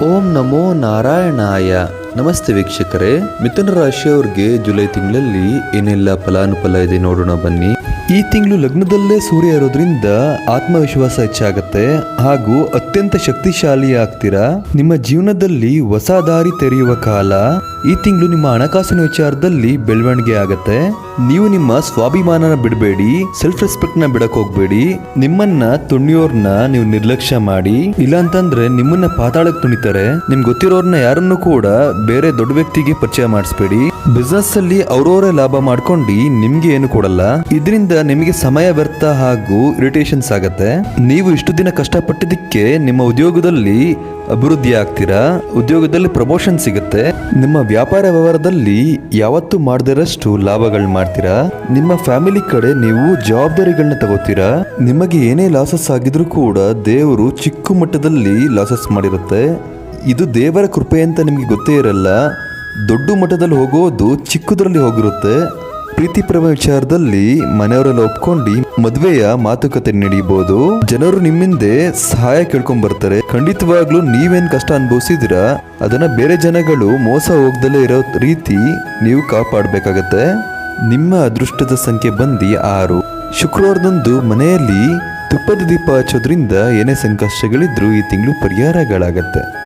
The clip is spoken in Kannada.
ಓಂ ನಮೋ ನಾರಾಯಣಾಯ. ನಮಸ್ತೆ ವೀಕ್ಷಕರೇ, ಮಿಥುನ ರಾಶಿಯವ್ರಿಗೆ ಜುಲೈ ತಿಂಗಳಲ್ಲಿ ಏನೆಲ್ಲ ಫಲಾನುಫಲ ಇದೆ ನೋಡೋಣ ಬನ್ನಿ. ಈ ತಿಂಗಳು ಲಗ್ನದಲ್ಲೇ ಸೂರ್ಯ ಇರೋದ್ರಿಂದ ಆತ್ಮವಿಶ್ವಾಸ ಹೆಚ್ಚಾಗತ್ತೆ ಹಾಗೂ ಅತ್ಯಂತ ಶಕ್ತಿಶಾಲಿ ಆಗ್ತೀರಾ. ನಿಮ್ಮ ಜೀವನದಲ್ಲಿ ಹೊಸ ದಾರಿ ತೆರೆಯುವ ಕಾಲ. ಈ ತಿಂಗಳು ನಿಮ್ಮ ಹಣಕಾಸಿನ ವಿಚಾರದಲ್ಲಿ ಬೆಳವಣಿಗೆ ಆಗತ್ತೆ. ನೀವು ನಿಮ್ಮ ಸ್ವಾಭಿಮಾನನ ಬಿಡಬೇಡಿ, ಸೆಲ್ಫ್ ರೆಸ್ಪೆಕ್ಟ್ ನ ಬಿಡಕ್ ಹೋಗ್ಬೇಡಿ. ನಿಮ್ಮನ್ನ ತುಣಿಯೋರ್ನ ನೀವು ನಿರ್ಲಕ್ಷ್ಯ ಮಾಡಿ, ಇಲ್ಲಾಂತಂದ್ರೆ ನಿಮ್ಮನ್ನ ಪಾತಾಳಕ್ಕೆ ತುಣಿತಾರೆ. ನಿಮ್ಗೆ ಗೊತ್ತಿರೋರ್ನ ಯಾರನ್ನು ಕೂಡ ಬೇರೆ ದೊಡ್ಡ ವ್ಯಕ್ತಿಗೆ ಪರಿಚಯ ಮಾಡಿಸ್ಬೇಡಿ. ಬಿಸ್ನೆಸ್ ಅಲ್ಲಿ ಅವ್ರವರೇ ಲಾಭ ಮಾಡ್ಕೊಂಡು ನಿಮ್ಗೆ ಏನು ಕೊಡಲ್ಲ. ಇದರಿಂದ ನಿಮಗೆ ಸಮಯ ವ್ಯರ್ಥ ಹಾಗೂ ಇರಿಟೇಷನ್ಸ್ ಆಗತ್ತೆ. ನೀವು ಇಷ್ಟು ದಿನ ಕಷ್ಟಪಟ್ಟಿದ್ದಕ್ಕೆ ನಿಮ್ಮ ಉದ್ಯೋಗದಲ್ಲಿ ಅಭಿವೃದ್ಧಿ ಆಗ್ತೀರಾ. ಉದ್ಯೋಗದಲ್ಲಿ ಪ್ರಮೋಷನ್ ಸಿಗುತ್ತೆ. ನಿಮ್ಮ ವ್ಯಾಪಾರ ವ್ಯವಹಾರದಲ್ಲಿ ಯಾವತ್ತೂ ಮಾಡದಿರಷ್ಟು ಲಾಭಗಳು ಮಾಡ್ತೀರಾ. ನಿಮ್ಮ ಫ್ಯಾಮಿಲಿ ಕಡೆ ನೀವು ಜವಾಬ್ದಾರಿಗಳನ್ನ ತಗೋತೀರಾ. ನಿಮಗೆ ಏನೇ ಲಾಸಸ್ ಆಗಿದ್ರು ಕೂಡ ದೇವರು ಚಿಕ್ಕ ಮಟ್ಟದಲ್ಲಿ ಲಾಸಸ್ ಮಾಡಿರುತ್ತೆ. ಇದು ದೇವರ ಕೃಪೆ ಅಂತ ನಿಮಗೆ ಗೊತ್ತೇ ಇರಲ್ಲ. ದೊಡ್ಡ ಮಟ್ಟದಲ್ಲಿ ಹೋಗೋದು ಚಿಕ್ಕದ್ರಲ್ಲಿ ಹೋಗಿರುತ್ತೆ. ಪ್ರೀತಿ ಪ್ರೇಮ ವಿಚಾರದಲ್ಲಿ ಮನೆಯವರೆಲ್ಲ ಒಪ್ಕೊಂಡು ಮದುವೆಯ ಮಾತುಕತೆ ನಡೆಯಬಹುದು. ಜನರು ನಿಮ್ಮಿಂದ ಸಹಾಯ ಕೇಳ್ಕೊಂಡ್ ಬರ್ತಾರೆ. ಖಂಡಿತವಾಗ್ಲೂ ನೀವೇನ್ ಕಷ್ಟ ಅನುಭವಿಸಿದಿರಾ ಅದನ್ನ ಬೇರೆ ಜನಗಳು ಮೋಸ ಹೋಗ್ದಲೇ ಇರೋ ರೀತಿ ನೀವು ಕಾಪಾಡಬೇಕಾಗತ್ತೆ. ನಿಮ್ಮ ಅದೃಷ್ಟದ ಸಂಖ್ಯೆ ಬಂದು 6. ಶುಕ್ರವಾರದಂದು ಮನೆಯಲ್ಲಿ ತುಪ್ಪದ ದೀಪ ಹಚ್ಚೋದ್ರಿಂದ ಏನೇ ಸಂಕಷ್ಟಗಳಿದ್ರು ಈ ತಿಂಗಳು ಪರಿಹಾರಗಳಾಗತ್ತೆ.